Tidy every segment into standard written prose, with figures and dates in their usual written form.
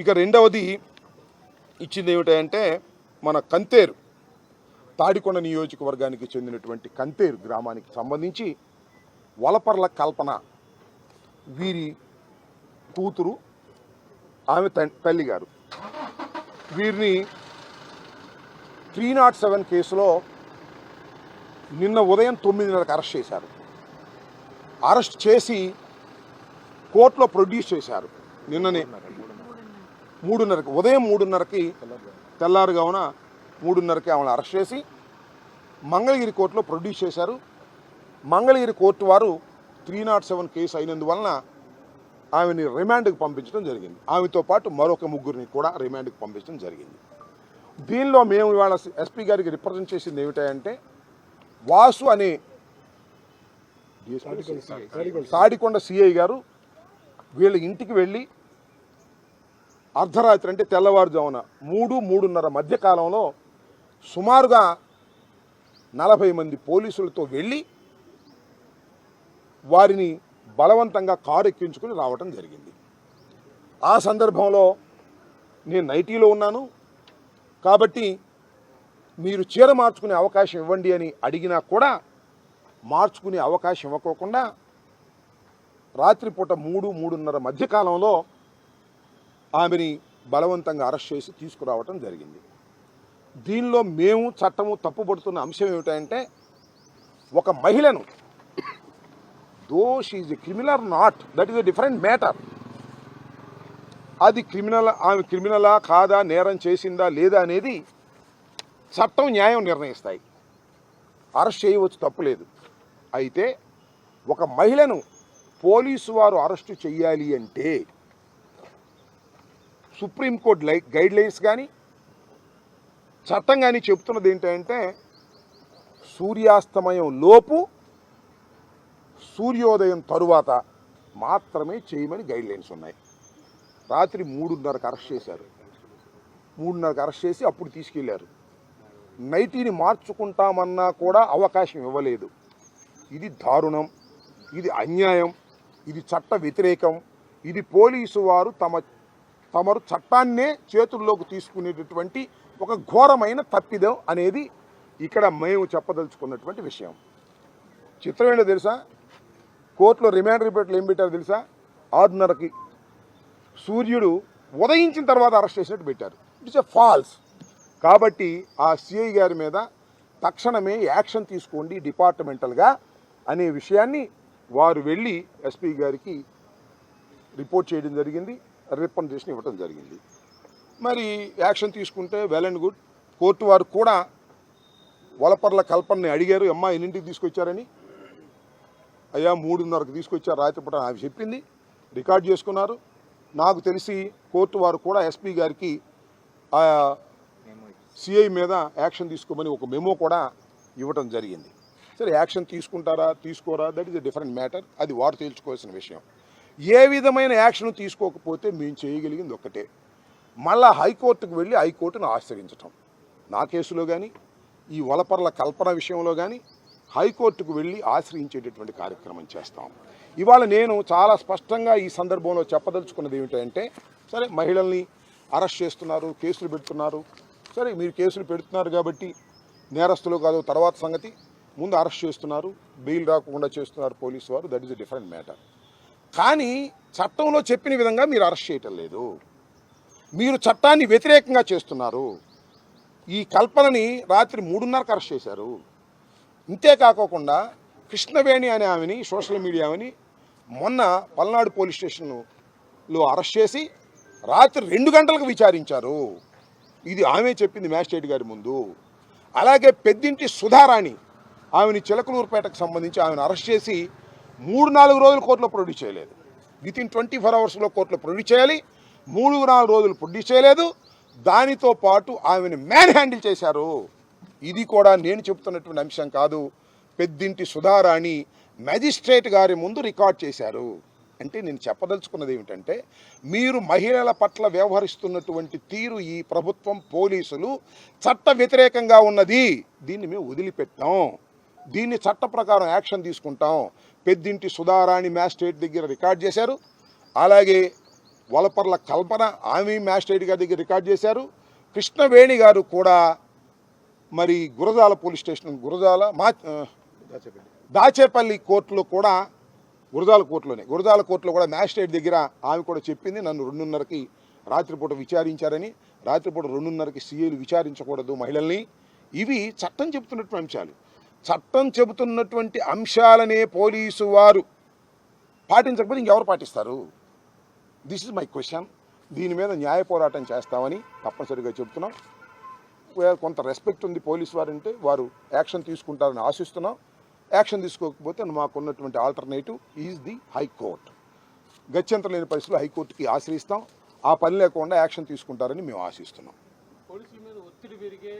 ఇక రెండవది ఇచ్చింది ఏమిటంటే మన కంతేరు తాడికొండ నియోజకవర్గానికి చెందినటువంటి కంతేరు గ్రామానికి సంబంధించి వలపర్ల కల్పన వీరి కూతురు ఆమె తల్లి గారు వీరిని 307 కేసులో నిన్న ఉదయం 9:30కి అరెస్ట్ చేశారు. అరెస్ట్ చేసి కోర్టులో ప్రొడ్యూస్ చేశారు. నిన్ననే 3:30కి ఉదయం 3:30కి తెల్లారుగావున 3:30కి ఆమెను అరెస్ట్ చేసి మంగళగిరి కోర్టులో ప్రొడ్యూస్ చేశారు. మంగళగిరి కోర్టు వారు 307 కేసు అయినందువలన ఆమెని రిమాండ్కి పంపించడం జరిగింది. ఆమెతో పాటు మరొక ముగ్గురిని కూడా రిమాండ్కి పంపించడం జరిగింది. దీనిలో మేము ఇవాళ ఎస్పీ గారికి రిప్రజెంట్ చేసింది ఏమిటంటే వాసు అనే తాడికొండ సిఐ గారు వీళ్ళ ఇంటికి వెళ్ళి అర్ధరాత్రి అంటే తెల్లవారుజామున 3-3:30 మధ్య కాలంలో సుమారుగా 40 మంది పోలీసులతో వెళ్ళి వారిని బలవంతంగా కారు ఎక్కించుకుని రావటం జరిగింది. ఆ సందర్భంలో నేను నైటీలో ఉన్నాను కాబట్టి మీరు చీర మార్చుకునే అవకాశం ఇవ్వండి అని అడిగినా కూడా మార్చుకునే అవకాశం ఇవ్వకోకుండా రాత్రిపూట 3-3:30 మధ్య కాలంలో ఆమెని బలవంతంగా అరెస్ట్ చేసి తీసుకురావటం జరిగింది. దీనిలో మేము చట్టము తప్పుపడుతున్న అంశం ఏమిటంటే ఒక మహిళను though she is a criminal not, that is a different matter. అది ఆమె క్రిమినలా కాదా, నేరం చేసిందా లేదా అనేది చట్టం న్యాయం నిర్ణయిస్తాయి. అరెస్ట్ చేయవచ్చు, తప్పులేదు. అయితే ఒక మహిళను పోలీసు వారు అరెస్టు చేయాలి అంటే సుప్రీంకోర్టు గైడ్ లైన్స్ కానీ చట్టం కానీ చెప్తున్నది ఏంటంటే సూర్యాస్తమయం లోపు సూర్యోదయం తరువాత మాత్రమే చేయమని గైడ్ లైన్స్ ఉన్నాయి. రాత్రి 3:30కి అరెస్ట్ చేశారు. 3:30కి అరెస్ట్ చేసి అప్పుడు తీసుకెళ్లారు. నైటీని మార్చుకుంటామన్నా కూడా అవకాశం ఇవ్వలేదు. ఇది దారుణం, ఇది అన్యాయం, ఇది చట్ట వ్యతిరేకం. ఇది పోలీసు వారు తమరు చట్టాన్నే చేతుల్లోకి తీసుకునేటటువంటి ఒక ఘోరమైన తప్పిదం అనేది ఇక్కడ మేము చెప్పదలుచుకున్నటువంటి విషయం. చిత్రం ఏంటో తెలుసా? కోర్టులో రిమాండ్ రిపోర్ట్లు ఏం పెట్టారు తెలుసా? 6:30కి సూర్యుడు ఉదయించిన తర్వాత అరెస్ట్ చేసినట్టు పెట్టారు. It's a false. కాబట్టి ఆ సిఐ గారి మీద తక్షణమే యాక్షన్ తీసుకోండి డిపార్ట్మెంటల్గా అనే విషయాన్ని వారు వెళ్ళి ఎస్పీ గారికి రిపోర్ట్ చేయడం జరిగింది, రిప్రజెంటేషన్ ఇవ్వడం జరిగింది. మరి యాక్షన్ తీసుకుంటే వెల్ అండ్ గుడ్. కోర్టు వారు కూడా వలపర్ల కల్పనని అడిగారు, అమ్మా ఎన్నింటికి తీసుకొచ్చారని. అయ్యా 3:30కి తీసుకొచ్చారు రాత్రిపూట ఆమె చెప్పింది, రికార్డ్ చేసుకున్నారు. నాకు తెలిసి కోర్టు వారు కూడా ఎస్పీ గారికి సిఐ మీద యాక్షన్ తీసుకోమని ఒక మెమో కూడా ఇవ్వటం జరిగింది. సరే, యాక్షన్ తీసుకుంటారా తీసుకోరా that is a different matter. అది వారు తేల్చుకోవాల్సిన విషయం. ఏ విధమైన యాక్షన్ తీసుకోకపోతే మేము చేయగలిగింది ఒక్కటే, మళ్ళా హైకోర్టుకు వెళ్ళి హైకోర్టును ఆశ్రయించటం. నా కేసులో కానీ ఈ వలపర్ల కల్పన విషయంలో కానీ హైకోర్టుకు వెళ్ళి ఆశ్రయించేటటువంటి కార్యక్రమం చేస్తాం. ఇవాళ నేను చాలా స్పష్టంగా ఈ సందర్భంలో చెప్పదలుచుకున్నది ఏమిటంటే, సరే మహిళల్ని అరెస్ట్ చేస్తున్నారు, కేసులు పెడుతున్నారు. సరే, మీరు కేసులు పెడుతున్నారు కాబట్టి నేరస్తులు కాదు తర్వాత సంగతి. ముందు అరెస్ట్ చేస్తున్నారు, బెయిల్ రాకుండా చేస్తున్నారు పోలీసు వారు, that is a different matter. కానీ చట్టంలో చెప్పిన విధంగా మీరు అరెస్ట్ చేయటం లేదు. మీరు చట్టాన్ని వ్యతిరేకంగా చేస్తున్నారు. ఈ కల్పనని రాత్రి 3:30కి అరెస్ట్ చేశారు. ఇంతేకాకుండా కృష్ణవేణి అనే ఆమెని, సోషల్ మీడియా ఆమెని మొన్న పల్నాడు పోలీస్ స్టేషన్లో అరెస్ట్ చేసి రాత్రి 2 గంటలకు విచారించారు. ఇది ఆమె చెప్పింది మ్యాజిస్ట్రేట్ గారి ముందు. అలాగే పెద్దింటి సుధారాణి ఆమెని చిలకలూరుపేటకు సంబంధించి ఆమెను అరెస్ట్ చేసి 3-4 రోజులు కోర్టులో ప్రొడ్యూస్ చేయలేదు. వితిన్ 24 అవర్స్లో కోర్టులో ప్రొడ్యూస్ చేయాలి. 3-4 రోజులు ప్రొడ్యూస్ చేయలేదు. దానితో పాటు ఆమెను మ్యాన్ హ్యాండిల్ చేశారు. ఇది కూడా నేను చెప్తున్నటువంటి అంశం కాదు. పెద్దింటి సుధారాణి మ్యాజిస్ట్రేట్ గారి ముందు రికార్డ్ చేశారు. అంటే నేను చెప్పదలుచుకున్నది ఏమిటంటే, మీరు మహిళల పట్ల వ్యవహరిస్తున్నటువంటి తీరు ఈ ప్రభుత్వం పోలీసులు చట్ట వ్యతిరేకంగా ఉన్నది. దీన్ని మేము వదిలిపెట్టాం. దీన్ని చట్ట ప్రకారం యాక్షన్ తీసుకుంటాం. పెద్దింటి సుధారాణి మ్యాజిస్ట్రేట్ దగ్గర రికార్డ్ చేశారు. అలాగే వలపర్ల కల్పన ఆమె మ్యాజిస్ట్రేట్ గారి దగ్గర రికార్డ్ చేశారు. కృష్ణవేణి గారు కూడా మరి గురజాల పోలీస్ స్టేషన్ దాచేపల్లి కోర్టులో కూడా గురజాల కోర్టులో కూడా మ్యాజిస్ట్రేట్ దగ్గర ఆమె కూడా చెప్పింది, నన్ను 2:30కి రాత్రిపూట విచారించారని. రాత్రిపూట 2:30కి సీఏలు విచారించకూడదు మహిళల్ని. ఇవి చట్టం చెబుతున్నటువంటి అంశాలు. చట్టం చెబుతున్నటువంటి అంశాలనే పోలీసు వారు పాటించకపోతే ఇంకెవరు పాటిస్తారు? This is my question. దీని మీద న్యాయ పోరాటం చేస్తామని తప్పనిసరిగా చెబుతున్నాం. కొంత రెస్పెక్ట్ ఉంది పోలీసు వారంటే, వారు యాక్షన్ తీసుకుంటారని ఆశిస్తున్నాం. యాక్షన్ తీసుకోకపోతే మాకున్నటువంటి ఆల్టర్నేటివ్ ఈజ్ ది హైకోర్టు. గత్యంతరం లేని పరిస్థితుల్లో హైకోర్టుకి ఆశ్రయిస్తాం. ఆ పని లేకుండా యాక్షన్ తీసుకుంటారని మేము ఆశిస్తున్నాం. పోలీసుల మీద ఒత్తిడి పెరిగే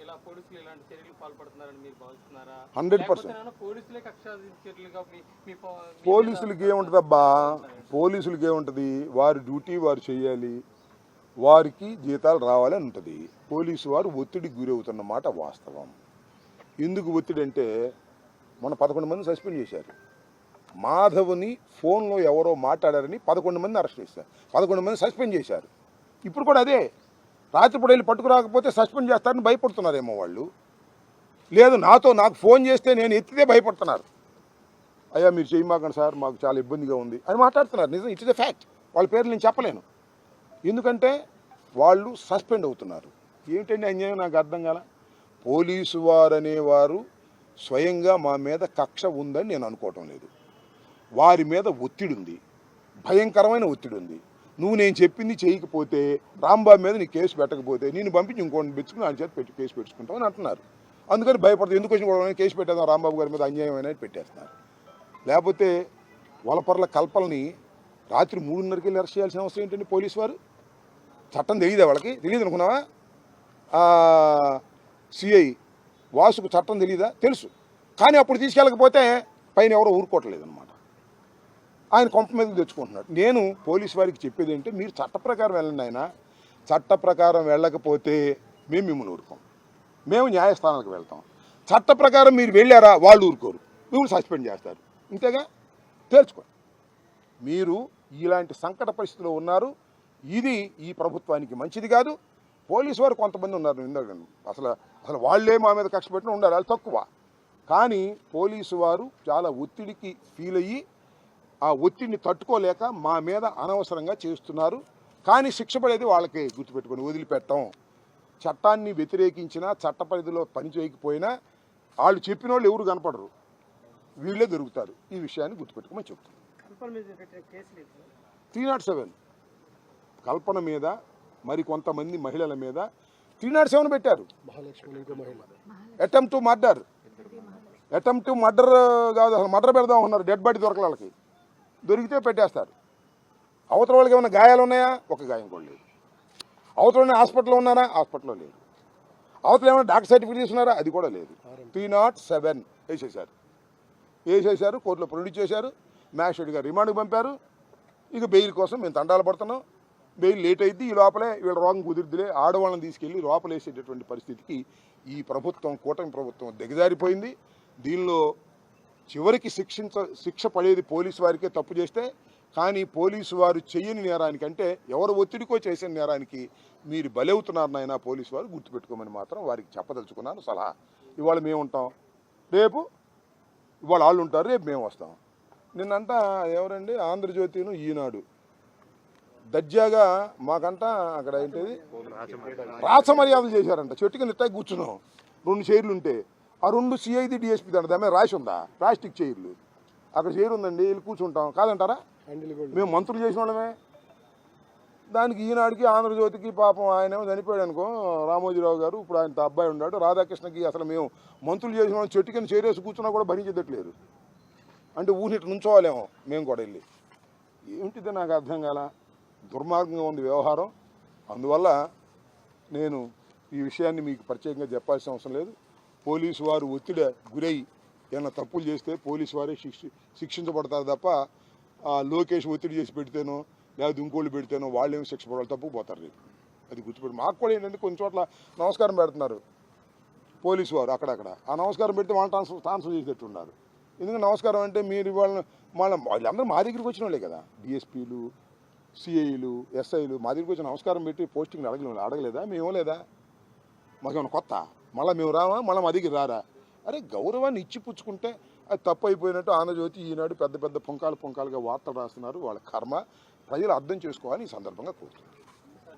ఇలా పోలీసులు ఇలాంటి చర్యలు పాల్పడుతున్నారని మీరు భావిస్తున్నారా? 100%. పోలీసులే కక్షాది చర్యలుగా పోలీసులకి ఏముంటుందబ్బా? పోలీసులకి ఏముంటుంది? వారి డ్యూటీ వారు చేయాలి, వారికి జీతాలు రావాలని ఉంటుంది. పోలీసు వారు ఒత్తిడికి గురవుతున్న మాట వాస్తవం. ఎందుకు ఒత్తిడి అంటే, మొన్న 11 మంది సస్పెండ్ చేశారు. మాధవ్ని ఫోన్లో ఎవరో మాట్లాడారని 11 మంది అరెస్ట్ చేశారు, 11 మంది సస్పెండ్ చేశారు. ఇప్పుడు కూడా అదే, రాత్రిపూట వెళ్ళి పట్టుకురాకపోతే సస్పెండ్ చేస్తారని భయపడుతున్నారేమో వాళ్ళు. లేదు, నాకు ఫోన్ చేస్తే నేను ఎత్తితే భయపడుతున్నారు. అయ్యా మీరు చేయమాకండి సార్, మాకు చాలా ఇబ్బందిగా ఉంది అని మాట్లాడుతున్నారు. నిజం, ఇట్ ఇస్ ఎ ఫ్యాక్ట్. వాళ్ళ పేర్లు నేను చెప్పలేను, ఎందుకంటే వాళ్ళు సస్పెండ్ అవుతున్నారు. ఏమిటండి అన్యాయం? నాకు అర్థం కాల. పోలీసు వారు అనేవారు స్వయంగా మా మీద కక్ష ఉందని నేను అనుకోవటం లేదు. వారి మీద ఒత్తిడి ఉంది, భయంకరమైన ఒత్తిడి ఉంది. నేను చెప్పింది చేయకపోతే, రాంబాబు మీద నీ కేసు పెట్టకపోతే నేను పంపించి ఇంకోటి పెట్టుకుని ఆయన చేత కేసు పెట్టుకుంటాం అని అంటున్నారు. అందుకని భయపడుతుంది. ఎందుకు వచ్చిన కేసు పెట్టేద్దాం రాంబాబు గారి మీద అన్యాయం అనేది పెట్టేస్తున్నారు. లేకపోతే వలపర్ల కల్పనని రాత్రి 3:30కి వెళ్ళి అరెస్ట్ చేయాల్సిన అవసరం ఏంటండి? పోలీసు వారు చట్టం తెలియదా? వాళ్ళకి తెలియదు అనుకున్నావా? సిఐ వాసుకు చట్టం తెలియదా? తెలుసు. కానీ అప్పుడు తీసుకెళ్ళకపోతే పైన ఎవరో ఊరుకోవట్లేదు అనమాట. ఆయన కొంప మీద తెచ్చుకుంటున్నాడు. నేను పోలీసు వారికి చెప్పేది ఏంటంటే, మీరు చట్ట ప్రకారం వెళ్ళండి. ఆయన చట్ట ప్రకారం వెళ్ళకపోతే మేము మిమ్మల్ని ఊరుకోం, మేము న్యాయస్థానాలకు వెళ్తాం. చట్ట ప్రకారం మీరు వెళ్ళారా, వాళ్ళు ఊరుకోరు, మిమ్మల్ని సస్పెండ్ చేస్తారు. ఇంతేగా, తేల్చుకోండి. మీరు ఇలాంటి సంకట పరిస్థితిలో ఉన్నారు. ఇది ఈ ప్రభుత్వానికి మంచిది కాదు. పోలీసు వారు కొంతమంది ఉన్నారు, అసలు వాళ్ళే మా మీద కక్ష పెట్టిన ఉండాలి, వాళ్ళు తక్కువ. కానీ పోలీసు వారు చాలా ఒత్తిడికి ఫీల్ అయ్యి ఆ ఒత్తిడిని తట్టుకోలేక మా మీద అనవసరంగా చేస్తున్నారు. కానీ శిక్ష పడేది వాళ్ళకే, గుర్తుపెట్టుకొని వదిలిపెట్టం. చట్టాన్ని వ్యతిరేకించినా, చట్ట పరిధిలో పని చేయకపోయినా వాళ్ళు చెప్పిన వాళ్ళు ఎవరు కనపడరు, వీళ్ళే దొరుకుతారు. ఈ విషయాన్ని గుర్తుపెట్టుకోమని చెప్తాను. 307 కల్పన మీద, మరి కొంతమంది మహిళల మీద 307 పెట్టారు. అటెంప్ట్ టు మర్డర్ కాదు, అసలు మర్డర్ పెడదాం ఉన్నారు. డెడ్ బాడీ దొరకల, వాళ్ళకి దొరికితే పెట్టేస్తారు. అవతల వాళ్ళకి ఏమైనా గాయాలు ఉన్నాయా? ఒక గాయం కూడా లేదు. అవతల హాస్పిటల్లో ఉన్నారా? హాస్పిటల్లో లేదు. అవతల ఏమైనా డాక్టర్ సర్టిఫికేట్ తీసుకున్నారా? అది కూడా లేదు. 307 వేసేశారు, కోర్టులో ప్రొడ్యూస్ చేశారు, మ్యాజిస్ట్రేట్ గారు రిమాండ్కి పంపారు. ఇక బెయిల్ కోసం మేము తండాలు పడుతున్నాం. బెయిల్ లేట్ అయింది. ఈ లోపలే వీళ్ళ రోగం కుదిరిదిలే ఆడవాళ్ళని తీసుకెళ్ళి లోపలేసేటటువంటి పరిస్థితికి ఈ ప్రభుత్వం, కూటమి ప్రభుత్వం దిగజారిపోయింది. దీనిలో చివరికి శిక్ష పడేది పోలీసు వారికే తప్పు చేస్తే. కానీ పోలీసు వారు చెయ్యని నేరానికంటే ఎవరు ఒత్తిడికో చేసిన నేరానికి మీరు బలవుతున్నారు నాయన పోలీసు వారు, గుర్తుపెట్టుకోమని మాత్రం వారికి చెప్పదలుచుకున్నాను సలహా. ఇవాళ మేము ఉంటాం, రేపు ఇవాళ వాళ్ళు ఉంటారు, రేపు మేము వస్తాం. నిన్నంతా ఎవరండి, ఆంధ్రజ్యోతిను ఈనాడు దర్జాగా మాకంట అక్కడ ఏంటిది రాసమర్యాదలు చేశారంట. చెట్టు కింద ఇట్లా కూర్చున్నాం, 2 చైర్లు ఉంటే ఆ 2 సిఐది డిఎస్పీ దాని దాని మీద రాసి ఉందా? ప్లాస్టిక్ చైర్లు. అక్కడ చైర్ ఉందండి, వెళ్ళి కూర్చుంటాం కాదంటారా? మేము మంత్రులు చేసిన వాళ్ళమే. దానికి ఈనాడికి ఆంధ్రజ్యోతికి పాపం ఆయన చనిపోయాడు అనుకో, రామోజీరావు గారు. ఇప్పుడు ఆయన అబ్బాయి ఉన్నాడు రాధాకృష్ణకి. అసలు మేము మంత్రులు చేసిన వాళ్ళని చెట్టు కింద చైర్ వేసి కూర్చున్నా కూడా భరించేదట్లేదు. అంటే ఊరిని నుంచోవాలేమో మేము కూడా వెళ్ళి. ఏమిటిది నాకు అర్థం కాల. దుర్మార్గంగా ఉంది వ్యవహారం. అందువల్ల నేను ఈ విషయాన్ని మీకు ప్రత్యేకంగా చెప్పాల్సిన అవసరం లేదు. పోలీసు వారు ఒత్తిడి గురై ఏమైనా తప్పులు చేస్తే పోలీసు వారే శిక్షించబడతారు తప్ప లోకేష్ ఒత్తిడి చేసి పెడితేనో లేకపోతే ఇంకోళ్ళు పెడితేనో వాళ్ళు ఏమి శిక్ష పడాలి, తప్పు పోతారు రేపు. అది గుర్తుపెట్టి. మాకు కూడా ఏంటంటే కొన్ని చోట్ల నమస్కారం పెడుతున్నారు పోలీసు వారు అక్కడక్కడ. ఆ నమస్కారం పెడితే వాళ్ళు ట్రాన్స్ఫర్ చేసేటట్టు ఉన్నారు. ఎందుకంటే నమస్కారం అంటే మీరు వాళ్ళందరూ మా దగ్గరికి వచ్చిన వాళ్ళే కదా. డిఎస్పీలు, సిఐలు ఎస్ఐలు మా దగ్గరికి వచ్చి నమస్కారం పెట్టి పోస్టింగ్ అడగలేదా మేము ఇవ్వలేదా? మాకేమైనా కొత్త? మళ్ళీ మేము రావా? మళ్ళీ మా దగ్గర రారా? అరే గౌరవాన్ని ఇచ్చి పుచ్చుకుంటే అది తప్పు అయిపోయినట్టు ఆంధ్రజ్యోతి ఈనాడు పెద్ద పెద్ద పుంకాలుగా వార్తలు రాస్తున్నారు. వాళ్ళ కర్మ ప్రజలు అర్థం చేసుకోవాలని ఈ సందర్భంగా కోరుతున్నాను.